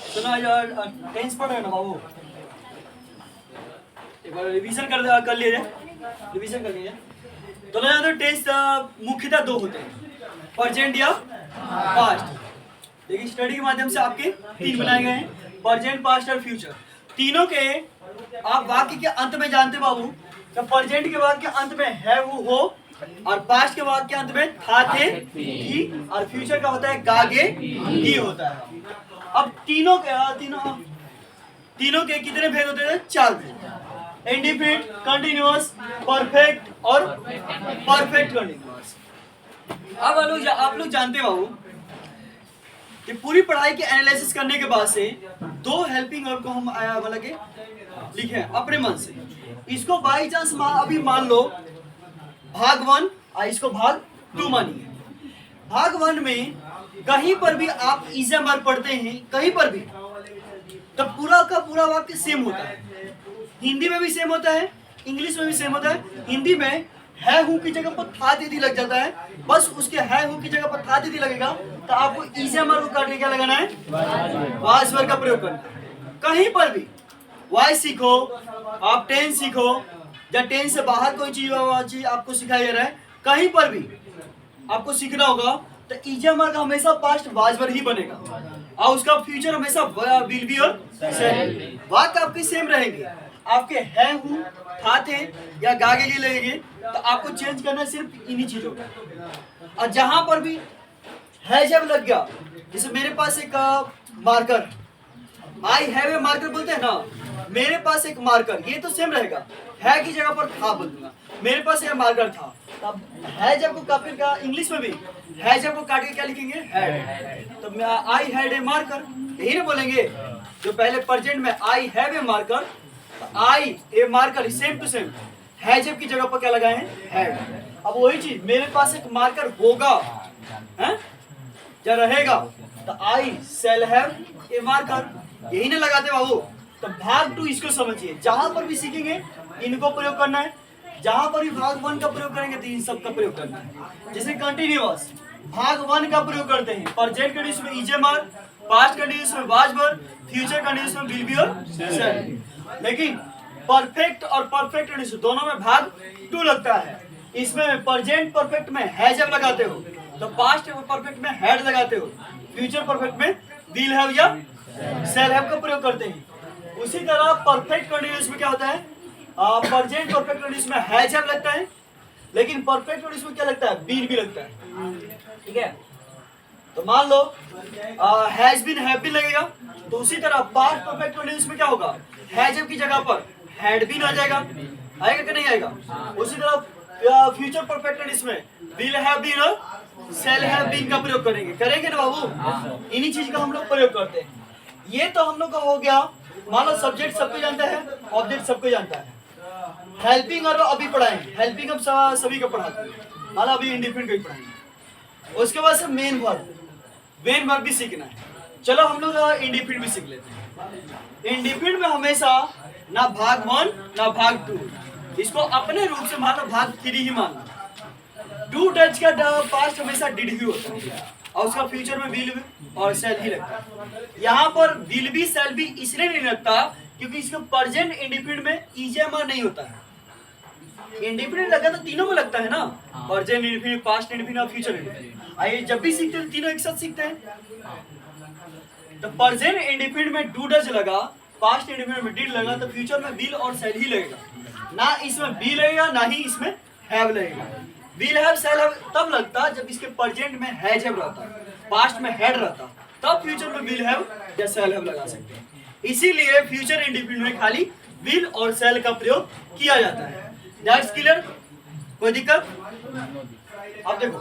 सुना यार, टेंस पढ़ रहे ना बाबू, एक बार रिवीजन कर लीजिए, रिवीजन कर लीजिए। तो ना तो टेंस मुख्यतः दो होते हैं, प्रेजेंट या पास्ट। देखिए स्टडी के माध्यम से आपके तीन बनाए गए हैं, प्रेजेंट, पास्ट और फ्यूचर। तीनों के आप वाक्य के अंत में जानते बाबू, तो प्रेजेंट के वाक्य अंत में है वो हो, और पास्ट के वाक्य अंत में था थे थी, और फ्यूचर का होता है गागे ही होता है। अब तीनों के कितने भेद होते हैं? चार भेद, इंडिफिनिट, कंटिन्यूअस, परफेक्ट और परफेक्ट कंटिन्यूअस। अब आप लोग जानते हो कि पूरी पढ़ाई के एनालिसिस करने के बाद से दो हेल्पिंग वर्ब को हम मतलब के लिखे अपने मन से। इसको बाई चांस अभी मान लो भाग 1 और इसको भाग 2 मानिए। भाग 1 में कहीं पर भी आप इज़ेमर पढ़ते हैं, कहीं पर भी, तो पूरा का पूरा वाक्य सेम होता है। हिंदी में भी सेम होता है, इंग्लिश में भी सेम होता है। हिंदी में है हूं की जगह पर था दीदी लग जाता है, बस उसके है हूं की जगह पर था दीदी लगेगा, तो आपको इज़ेमर को काट के क्या लगाना है? वाज वर्ब का प्रयोग करना है। कहीं पर भी वाइस सीखो, आप टेंस सीखो, या टेंस से बाहर कोई चीज आपको सिखाया जा रहा है, कहीं पर भी आपको सीखना होगा तो इज़ेमर का हमेशा पास्ट वाज वर्ब ही बनेगा, और उसका फ्यूचर हमेशा विल बी और शैल। वाक्य आपके सेम रहेंगे, आपके है हूं, था थे या गागे लिए लगेंगे, तो आपको चेंज करना सिर्फ इन्हीं चीजों का। और जहां पर भी है जब लग गया, जैसे मेरे पास एक marker, I have a marker बोलते हैं ना, मेरे पास एक मार्कर, ये तो सेम रहेगा, है की जगह पर था बोल दूंगा, मेरे पास एक मार्कर था। तब है जब को काफी का इंग्लिश में भी है जब को काट के क्या लिखेंगे? हैड। तो आई हैड ए मार्कर, यही ना बोलेंगे। जो पहले प्रेजेंट में I have a marker, I a marker same to same, है जब की जगह पर क्या लगाए हैं? हैड। अब वही चीज मेरे पास एक मार्कर होगा, है या रहेगा, तो आई शैल हैव ए मार्कर, यही ना लगाते बाबू। तो भाग 2 इसको समझिए, जहां पर भी सीखेंगे इनको प्रयोग करना है, जहां पर भी भाग 1 का प्रयोग करेंगे तो इन सब का प्रयोग करना है। जैसे कंटिन्यूअस भाग 1 का प्रयोग करते हैं, प्रेजेंट कंडीशन में इज़ेमर, पास्ट कंडीशन में वाज वर्ब, फ्यूचर कंडीशन में विल बी और शैल। लेकिन परफेक्ट और परफेक्ट कंडीशन दोनों में भाग 2 लगता है। इसमें प्रेजेंट परफेक्ट में है जब लगाते हो, तो पास्ट परफेक्ट में हैड लगाते हो, फ्यूचर परफेक्ट में विल हैव या शैल हैव का प्रयोग करते हैं। उसी तरह परफेक्ट कंडीशन में क्या होता है? प्रेजेंट परफेक्ट कंडीशन में है जब लगता है, लेकिन परफेक्ट कंडीशन में क्या लगता है? बीन भी लगता है। ठीक है, तो मान लो हैज बीन हैव बीन लगेगा, तो उसी तरह पास्ट परफेक्ट कंडीशन में क्या होगा? है जब की जगह पर हैड बीन आ जाएगा, आएगा कि नहीं आएगा? उसी तरह फ्यूचर परफेक्ट कंडीशन में विल हैव बीन और शैल हैव बीन का प्रयोग करेंगे ना बाबू। इन्हीं चीज का हम लोग प्रयोग करते हैं। ये तो हम लोग का हो गया, मान लो सब्जेक्ट सबको जानता है, ऑब्जेक्ट सबको जानता है। हेल्पिंग और अभी पढ़ाएंगे, हेल्पिंग हम सभी को पढ़ाते हैं, मान लो अभी इंडिफिनिट को ही पढ़ाएंगे। उसके बाद से मेन वर्ब भी सीखना है। चलो हम लोग इंडिफिनिट भी सीख लेते हैं। इंडिफिनिट में हमेशा ना भाग 1 ना भाग 2, इसको अपने रूप से मान लो भाग 3 ही मान लो। डू डच का पास्ट हमेशा डिड ही होता है, और उसका फ्यूचर में विल और शैल ही लगता है। यहाँ पर विल भी शैल भी इसलिए नहीं लगता क्योंकि इसका प्रेजेंट इंडिफिनिट में इज़ेमर नहीं होता है। इंडिफिनिट लगा तो तीनों में लगता है ना, प्रेजेंट इंडिफिनिट, पास्ट इंडिफिनिट और फ्यूचर इंडिफिनिट। आइए जब भी सीखते हैं तीनों एक साथ सीखते हैं। तो प्रेजेंट इंडिफिनिट में डू डज लगा, पास्ट इंडिफिनिट में डिड लगा, तो फ्यूचर में विल और शैल ही लगेगा। ना इसमें बी लगेगा ना ही इसमें हैव लगेगा। विल हैव शैल हैव तब लगता जब इसके प्रेजेंट में है जब रहता, पास्ट में हैड रहता, तब फ्यूचर में विल हैव या शैल हैव लगा सकते हैं। इसीलिए फ्यूचर इंडिफिनिट में खाली विल और शैल का प्रयोग किया जाता है। That's clear? कोई दिक्कत? अब देखो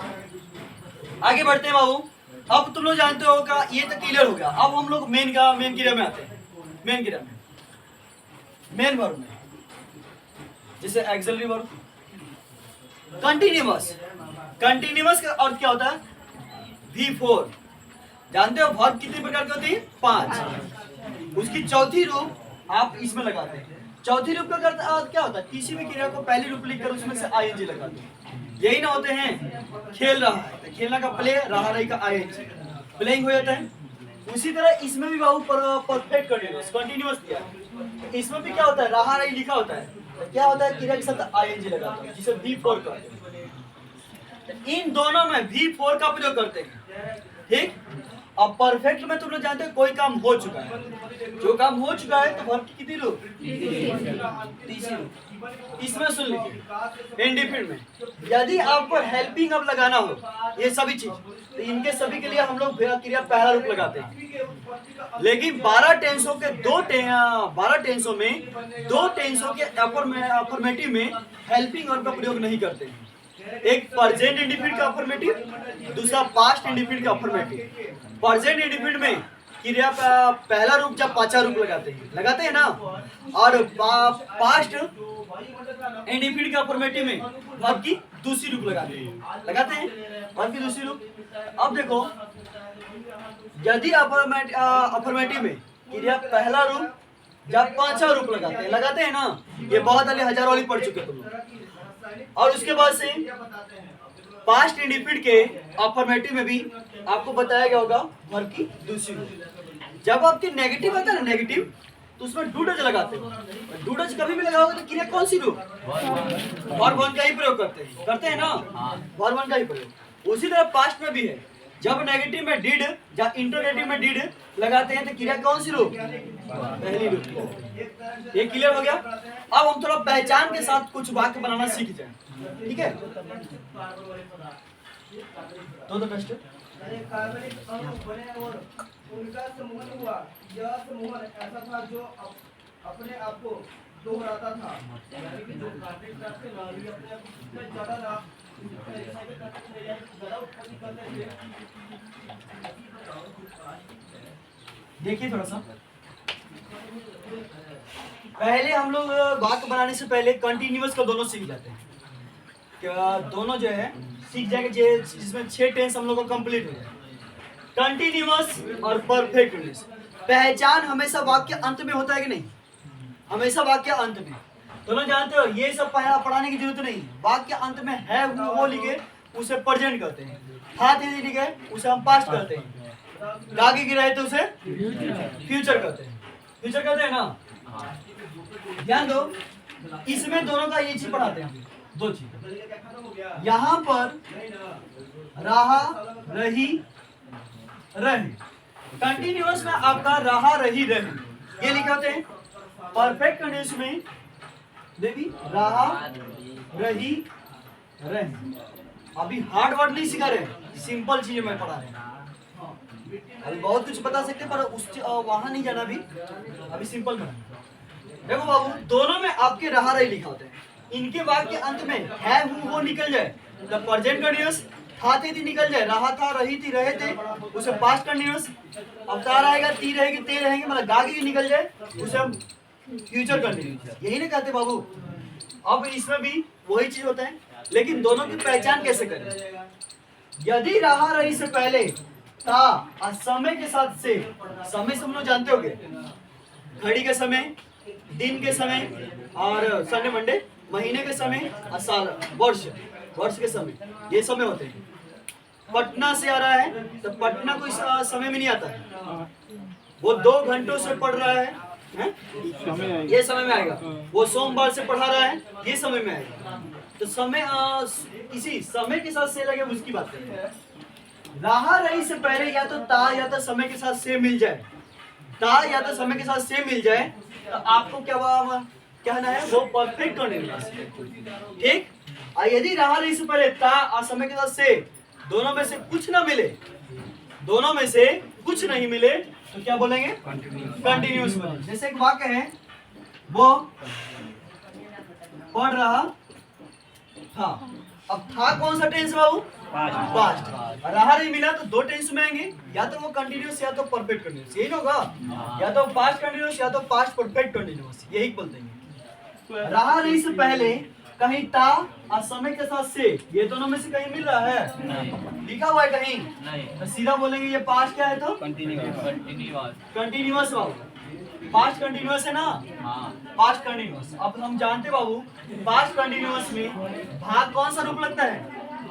आगे बढ़ते हैं बाबू। अब तुम लोग जानते हो का ये तो क्लियर हो गया। अब हम लोग मेन क्रिया में आते हैं। मेन क्रिया में मेन वर्ब में जैसे एक्सिलरी वर्ब, कंटिन्यूअस का अर्थ क्या होता है? V4। जानते हो वर्ब कितने प्रकार की होती है? 5। उसकी चौथी रूप आप इसमें लगाते हैं। चौथी रूप का अर्थ क्या होता है? किसी भी क्रिया को पहली रूप लिखकर उसमें से ing लगाते हैं। यही ना होते हैं खेल रहा है तो खेलना का प्ले, रहा रही का ing। प्लेइंग हो जाता है। उसी तरह इसमें भी बाबू परफेक्ट कंटिन्यूअस दिया है। इसमें भी क्या होता है, रहा रही लिखा होता है, तो क्या होता है क्रिया के साथ आईएनजी लगाते हैं जिसे V4 कहते हैं। इन दोनों में V4 का प्रयोग करते हैं, ठीक। अब परफेक्ट में तुम लोग जानते हो कोई काम हो चुका है, जो काम हो चुका है तो वर्ब की कितनी रूप, तीसरी रूप। इसमें सुन लीजिए, इंडिफिनिट में यदि आपको हेल्पिंग अब लगाना हो ये सभी चीज, तो इनके सभी के लिए हम लोग क्रिया पहला रूप लगाते हैं। लेकिन 12 टेंसों के 12 टेंसों में 2 टेंसों के अफर्मेटिव में हेल्पिंग वर्ब का प्रयोग नहीं करते हैं। एक प्रेजेंट इंडिफिनिट का अफर्मेटिव, दूसरा पास्ट इंडिफिनिट का अफर्मेटिव। प्रेजेंट इंडिफिनिट में क्रिया का पहला रूप जब पांचवा रूप लगाते हैं ना, और पास्ट इंडिफिनिट का अफर्मेटिव में वर्ब की दूसरी रूप लगाते हैं वर्ब की दूसरी रूप। अब देखो, यदि अफर्मेटिव में क्रिया पहला रूप जब पांचवा रूप लगाते हैं ना, ये बहुत वाली हजार वाली पढ़ चुके तुम लोग। और उसके बाद से पास्ट इंडिफिनिट के अफर्मेटिव में भी आपको बताया गया होगा वर्ब की दूसरी रूप। जब आपकी नेगेटिव आता है ना, नेगेटिव, तो उसमें डू डज लगाते हैं। डू डज कभी भी लगाओगे तो क्रिया कौन सी रूप, वर्ब वन का ही प्रयोग करते हैं ना, वर्ब वन का ही प्रयोग। उसी तरह पास्ट में भी है, जब नेगेटिव में डिड या इंटरोगेटिव में डिड लगाते हैं तो क्रिया कौन सी रूप, पहली रूप। ये क्लियर हो गया। अब हम थोड़ा पहचान के साथ कुछ वाक्य बनाना सीख जाए, ठीक है। तो बेस्ट उनका सम्मोहन हुआ। यह सम्मोहन ऐसा था जो अपने आप को दोहराता था, यानी कि जो काटे काटते ना ये अपने आप को ज्यादा ना ज्यादा उत्पत्ति करते थे। देखिए थोड़ा सा, पहले हम लोग वाक्य बनाने से पहले कंटिन्यूअस का दोनों सीख जाते हैं। क्या दोनों जो है सीख जाएंगे, जिसमें 6 टेंस हम लोग को कंप्लीट हो जाए, कंटिन्यूअस और परफेक्ट टेंस। पहचान हमेशा वाक्य अंत में होता है कि नहीं, हमेशा वाक्य अंत में। दोनों जानते हो, ये सब पढ़ाने की जरूरत नहीं। वाक्य अंत में है वो लिखे उसे प्रेजेंट करते हैं, हाथ यदि लिखे उसे हम पास्ट करते हैं, आगे की रहे तो उसे फ्यूचर करते हैं ना। ध्यान दो, इसमें दोनों का ये चीज पढ़ाते हैं, दो चीज। यहाँ पर रहा रही रही, कंटिन्यूअस में आपका रहा रही रही ये लिखे होते हैं। परफेक्ट कंडीशन में देखिए रहा रही रही। अभी हार्ड वर्ड नहीं सिखा रहे, सिंपल चीजें मैं पढ़ा रहे हैं। अभी बहुत कुछ बता सकते पर उस वहां नहीं जाना, अभी सिंपल में। देखो बाबू, दोनों में आपके रहा रही लिखा होता है। इनके वाक्य अंत में है हूं वो निकल जाए तो प्रेजेंट कंटीन्यूअस, था थी निकल जाए, रहा था रही थी रहे थे उसे पास्ट कंटीन्यूअस, अब ता रहेगा ती रहेगी ते रहेंगे, मतलब गागी निकल जाए उसे हम फ्यूचर कंटीन्यूअस। यही ना कहते बाबू। अब इसमें भी वही चीज होता है, लेकिन दोनों की पहचान कैसे करें। यदि रहा रही से पहले था और समय के साथ से, समय से हम लोग जानते होंगे घड़ी के समय, दिन के समय, और संडे मंडे, महीने के समय और साल वर्ष के समय, ये समय होते हैं। पटना से आ रहा है तो पटना को इस समय में नहीं आता है, वो 2 घंटों से पढ़ रहा है, ये समय में आएगा। वो सोमवार से पढ़ा रहा है, ये समय में आएगा। तो समय इसी समय के साथ से लगे उसकी बात करें। रहा रही से पहले या तो ता या तो समय के साथ से मिल जाए, ता या तो समय के साथ से मिल जाए तो आपको क्या कहना है, वो परफेक्ट कंटीन्यूअस, ठीक। और यदि रहा रही से पहले ता और समय के साथ से दोनों में से कुछ ना मिले, दोनों में से कुछ नहीं मिले तो क्या बोलेंगे, कंटीन्यूअस बोलेंगे। जैसे एक वाक्य है, वो पढ़ रहा था। अब था कौन सा टेंस बाबू, पास्ट। रहा नहीं मिला तो 2 टेंस में आएंगे, या तो वो कंटीन्यूअस या तो परफेक्ट कंटीन्यूअस, यही होगा, या तो पास्ट कंटीन्यूअस या तो पास्ट परफेक्ट कंटीन्यूअस, यही बोलते हैं। रहा नहीं से पहले कहीं ता और समय के साथ से, ये दोनों में से कहीं मिल रहा है, लिखा हुआ है कहीं, तो सीधा बोलेंगे ये पास्ट क्या है, तो कंटीन्यूअस बाबू, पास्ट कंटीन्यूअस है ना, पास्ट कंटीन्यूअस। अब हम जानते बाबू पास्ट कंटीन्यूअस में भाग कौन सा रूप लगता है,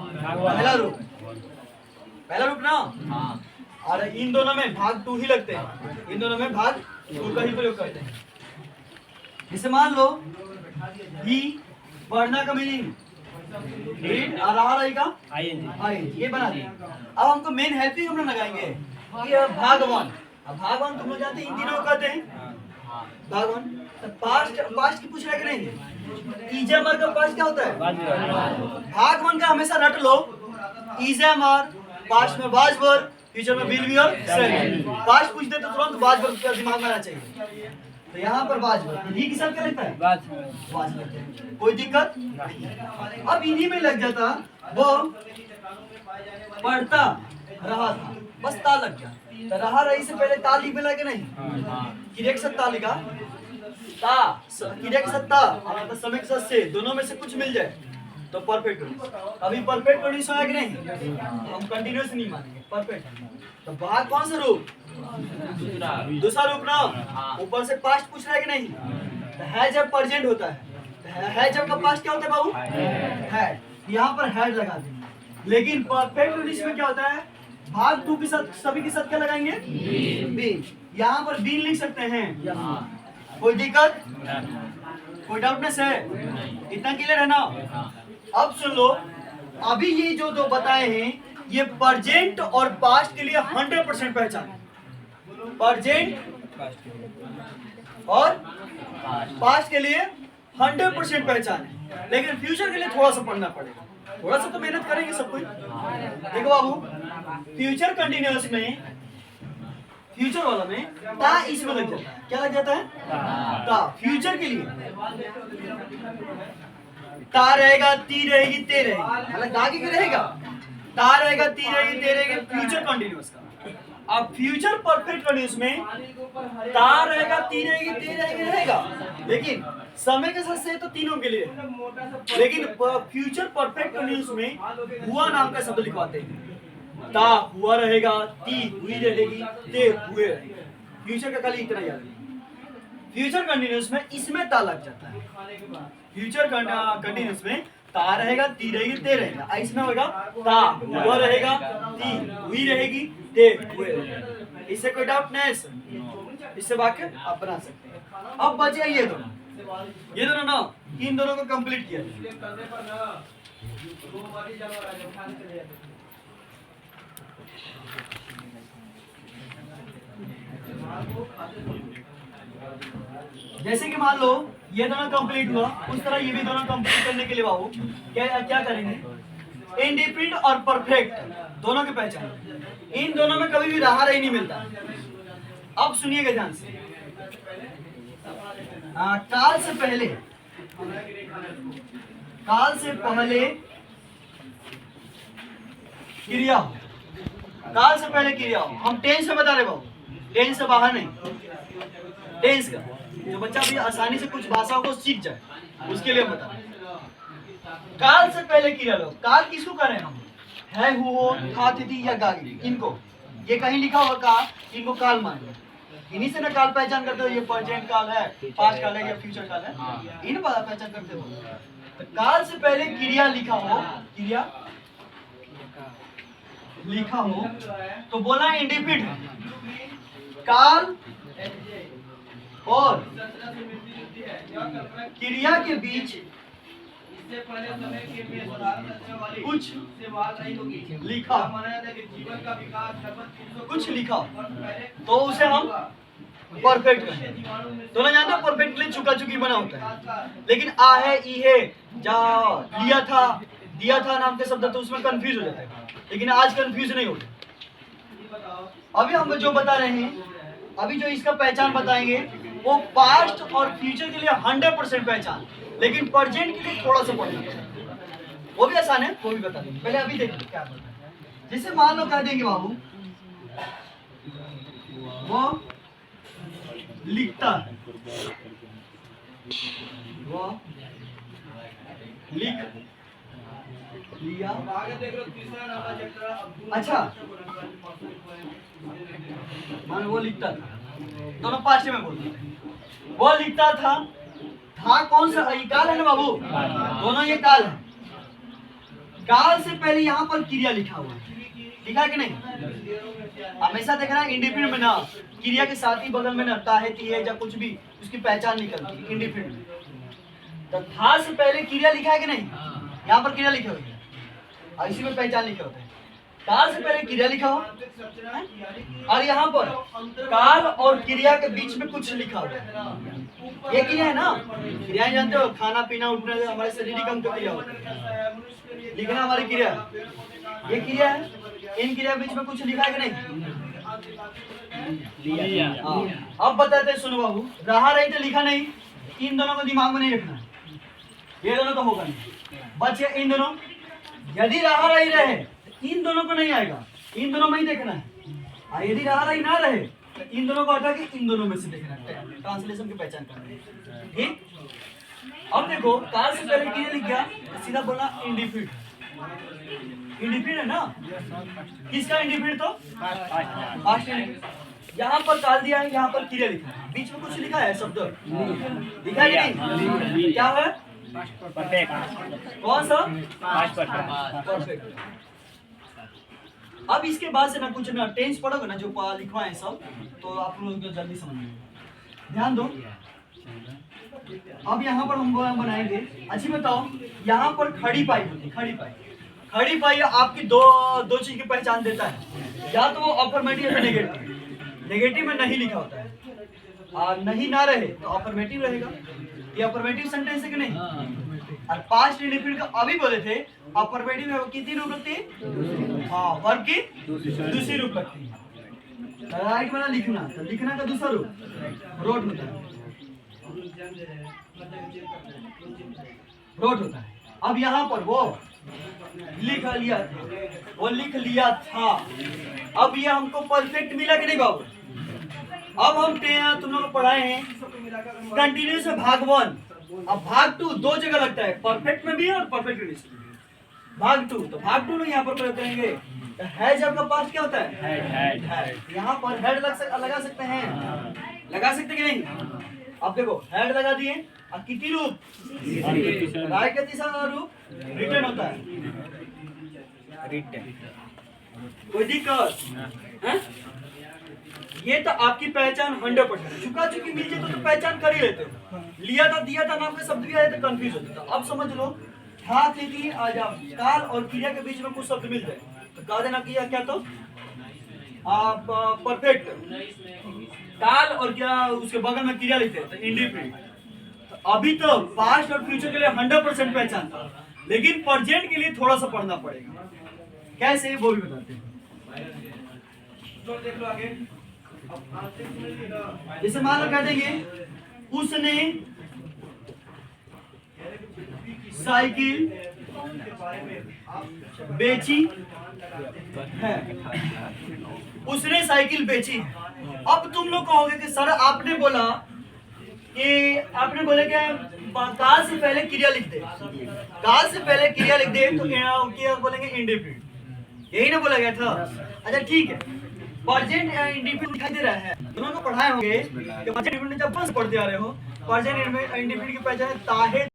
पहला रूप ना। और इन दोनों में भाग 2 ही लगते हैं, इन दोनों में भाग 2 का ही प्रयोग करते हैं। जैसे मान लो ही पढ़ना का मीनिंग रीड आ रहा रहेगा आईएनजी, ये बना दिया। अब हमको मेन हेल्पिंग हम लोग लगाएंगे ये भाग 1। अब भाग 1 तुम लोग जानते हैं इन तीनों को कहते हैं भाग 1। तो पास्ट की पूछ रहा है कि नहीं, इजमर का पास्ट क्या होता है, भाग 1 का हमेशा रट लो, इजमर पास्ट में वाज वर्ब, फ्यूचर में विल बी और शैल। पास्ट पूछते तो तुरंत वाज वर्ब का दिमाग में आना चाहिए, तो यहाँ पर वाज वर्ब ही के साथ क्या लगता है वाज लगता है, कोई दिक्कत नहीं। अब इन्हीं में लग जाता वो पढ़ता रहा था, बस ता लग गया, तो रहा रही से पहले ता लिख मिला कि नहीं, क्रिया के साथ ता लिखा, ता क्रिया के साथ ता और समय के साथ से, दोनों में से कुछ मिल जाए तो परफेक्ट कंडीशन। अभी परफेक्ट कंडीशन है कि नहीं, हम कंटीन्यूअस नहीं मानेंगे, परफेक्ट। तो भाग कौन सा रूप, दूसरा रूप ना, ऊपर से पास्ट पूछ रहा है कि नहीं, तो है जब प्रेजेंट होता है जब का पास्ट क्या होता है बाबू, है, यहाँ पर हैड लगा देंगे। लेकिन परफेक्ट कंडीशन में क्या होता है, भाग 2 के साथ सभी के साथ क्या लगाएंगे, बीन। यहाँ पर बीन लिख सकते हैं, कोई दिक्कत, कोई डाउटनेस है, इतना क्लियर है ना। अब सुन लो, अभी ये जो दो बताए हैं ये प्रेजेंट और पास्ट के लिए 100% पहचान है, प्रेजेंट और पास्ट के लिए 100% पहचान है, लेकिन फ्यूचर के लिए थोड़ा सा पढ़ना पड़ेगा, थोड़ा सा तो मेहनत करेंगे सब कोई। देखो बाबू, फ्यूचर कंटिन्यूअस में, फ्यूचर वाला में ता इसमें लग जाता है, क्या लग जाता है, ता। फ्यूचर के लिए ता रहेगा, ती रहेगी, ते रहेगी, मतलब आगे क्या रहेगा, ता रहेगा, ती रहेगी, ते रहेगी, फ्यूचर कंटिन्यूअस का। अब फ्यूचर परफेक्ट कंटिन्यूअस में ता रहेगा, ती रहेगी, ते रहेगी रहेगा, लेकिन समय के साथ से तो तीनों के लिए, लेकिन फ्यूचर परफेक्ट कंटिन्यूअस में हुआ नाम का शब्द लिखवाते हैं, ता हुआ रहेगा, ती हुई रहेगी, ते हुए रहेंगे। फ्यूचर का खाली इतना याद है। फ्यूचर कंटिन्यूअस में इसमें ता लग जाता है, फ्यूचर कंटिन्यूअस में ता रहेगा, ती रहेगी, ते रहेगा, इसमें होगा ता हुआ रहेगा, ती हुई रहेगी, ते हुए रहेगा। इससे कोई डाउट नहीं, इससे वाक्य आप बना सकते हैं। अब बचे ये दोनों ना, इन दोनों को कंप्लीट किया। जैसे कि मान लो ये दोनों कंप्लीट हुआ, उस तरह ये भी दोनों कंप्लीट करने के लिए बाबू क्या करेंगे, इंडिपेंडेंट और परफेक्ट दोनों के पहचान, इन दोनों में कभी भी रहा रही नहीं मिलता। अब सुनिएगा ध्यान से, काल से पहले क्रिया हो, काल से पहले क्रिया हो। हम टेंस में बता रहे बाबू, टेंस से बाहर नहीं, टेंस का जो बच्चा भी आसानी से कुछ भाषाओं को सीख जाए उसके लिए हम बता रहे हैं। काल से पहले क्रिया लो, काल किसको कह रहे हैं हम, है, हो, था, थी या गागी, इनको ये कहीं लिखा होगा का, इनको काल मान लो, इन्हीं से ना काल पहचान करते हो, ये प्रेजेंट काल है, पास्ट काल है या फ्यूचर काल है, इन पहचान करते हो। तो काल से पहले क्रिया लिखा हो, क्रिया लिखा हो तो बोला इंडिपेंडेंट, काल और क्रिया के बीच कुछ लिखा, कुछ लिखा तो उसे हम परफेक्ट कहें। दोनों जानते हो परफेक्ट के लिए चुका चुकी बना होता है, लेकिन आ है, ई है, जा, लिया था, दिया था नाम के शब्द तो उसमें कंफ्यूज हो जाता है, लेकिन आज कंफ्यूज नहीं होता। अभी हम जो बता रहे हैं, अभी जो इसका पहचान बताएंगे वो पास्ट और फ्यूचर के लिए 100% पहचान, लेकिन प्रेजेंट के लिए थोड़ा सा पढ़ना, वो भी आसान है, वो भी बता देंगे। पहले अभी देखिए क्या बोलते हैं। जैसे मान लो कह देंगे बाबू वो लिखता है, वो लिख लिया, अच्छा मान वो लिखता था, दोनों पास्ट में बोलते हैं, वो लिखता था कौन सा, ये काल है ना बाबू, दोनों ये काल है। काल से पहले यहाँ पर क्रिया लिखा हुआ है, लिखा है कि नहीं, हमेशा देखना इंडिफिनिट में ना क्रिया के साथ ही बगल में ना ता है, ती है या कुछ भी उसकी पहचान निकलती है इंडिफिनिट में। तो था से पहले क्रिया लिखा है कि नहीं? यहाँ पर क्रिया लिखे हुए हैं और इसी में पहचान लिखे होते हैं। काल से पहले क्रिया लिखा हो और यहाँ पर काल और क्रिया के बीच में कुछ लिखा हुआ है। ये क्रिया है ना, क्रिया जानते हो, खाना पीना उठना हमारे शारीरिक अंग क्रिया होता है, लिखना हमारी क्रिया है। ये क्रिया है, इन क्रिया के बीच में कुछ लिखा है कि नहीं? हाँ। अब बताते हैं, सुनो बाबू, रहा रही तो लिखा नहीं, इन दोनों को दिमाग में नहीं रखना, ये दोनों तो होगा नहीं, बचे इन दोनों। यदि रहा रही रहे इन दोनों को नहीं आएगा, इन दोनों में ही देखना है। और यदि रहा रही ना रहे तो इन दोनों को हटा के इन दोनों में से देखना है, ट्रांसलेशन की पहचान करना है। ठीक, अब देखो काल से पहले क्रिया लिख गया तो सीधा बोलना इंडिफिनिट। इंडिफिनिट है ना, किसका इंडिफिनिट? तो पास्ट इंडिफिनिट। यहाँ पर काल दिया है, यहाँ पर क्रिया लिखा है, बीच में कुछ लिखा है शब्द लिखा है कि नहीं? क्या है? कौन सा? परफेक्ट। अब इसके बाद से ना कुछ ना टेंस पढ़ोगे ना जो लिखवा है सब, तो आप लोग को जल्दी समझ में। ध्यान दो, अब यहाँ पर हम बनाएंगे। अच्छी बताओ, यहाँ पर खड़ी पाई होती, खड़ी पाई। खड़ी पाई आपकी दो चीज की पहचान देता है, या तो वो अफर्मेटिव या नेगेटिव। नेगेटिव में नहीं लिखा होता है, और नहीं ना रहे तो अफर्मेटिव रहेगा। ये अफर्मेटिव सेंटेंस है कि नहीं? और पास्ट इंडिफिनिट का अभी बोले थे, अफर्मेटिव है कितनी रूप रखती है? हाँ, वर्ब की दूसरी रूप रखती है। राइट वाला लिखना, तो लिखना का दूसरा रूप रोट होता है, रोट होता है। अब यहाँ पर वो लिख लिया था, वो लिख लिया था। अब ये हमको परफेक्ट मिला कि नहीं बाबू? अब हम तुम लोग को पढ़ाए हैं कंटिन्यूस भाग 1, अब भाग 2 दो जगह लगता है, परफेक्ट में भी और परफेक्ट में भी। भाग 2, तो भाग 2 लोग यहाँ पर प्रयोग करेंगे। तो हैज आपका पास क्या होता है? हेड। यहाँ पर हेड लगा सकते हैं, लगा सकते कि नहीं? अब देखो हेड लगा दिए, और कितनी रूप? राइट का तीसरा रूप रिटर्न होता है। रिटर्न कोई दिक्कत है? ये तो आपकी पहचान 100%। चुका चुकी मिल जाए तो पहचान कर ही लेते हो। लिया था दिया था नाम का शब्द भी आया तो कंफ्यूज होता था। अब समझ लो, था थी आ जाओ, काल और क्रिया के बीच में कुछ शब्द मिल जाए तो कहा देना किया क्या? तो आप परफेक्ट। काल और क्या उसके बगल में क्रिया लिखते हैं तो इंडिफिनिट। तो अभी तो पास्ट और फ्यूचर के लिए 100% पहचान था, लेकिन प्रेजेंट के लिए थोड़ा सा पढ़ना पड़ेगा। कैसे वो भी बताते हैं। तो देख लो आगे। जैसे मान लो कह देंगे उसने साइकिल बेची है, उसने साइकिल बेची है। अब तुम लोग कहोगे कि सर आपने बोला क्या काल से पहले क्रिया लिख दे, काल से पहले क्रिया लिख दे तो क्या बोलेंगे? इंडिफिनिट, यही ना बोला गया था? अच्छा ठीक है, प्रेजेंट इंडिफिनिट दिखाई दे रहा है, दोनों को पढ़ाए होंगे कि प्रेजेंट इंडिफिनिट जब बस पढ़ते आ रहे हो, प्रेजेंट इंडिफिनिट की पहचान ताहे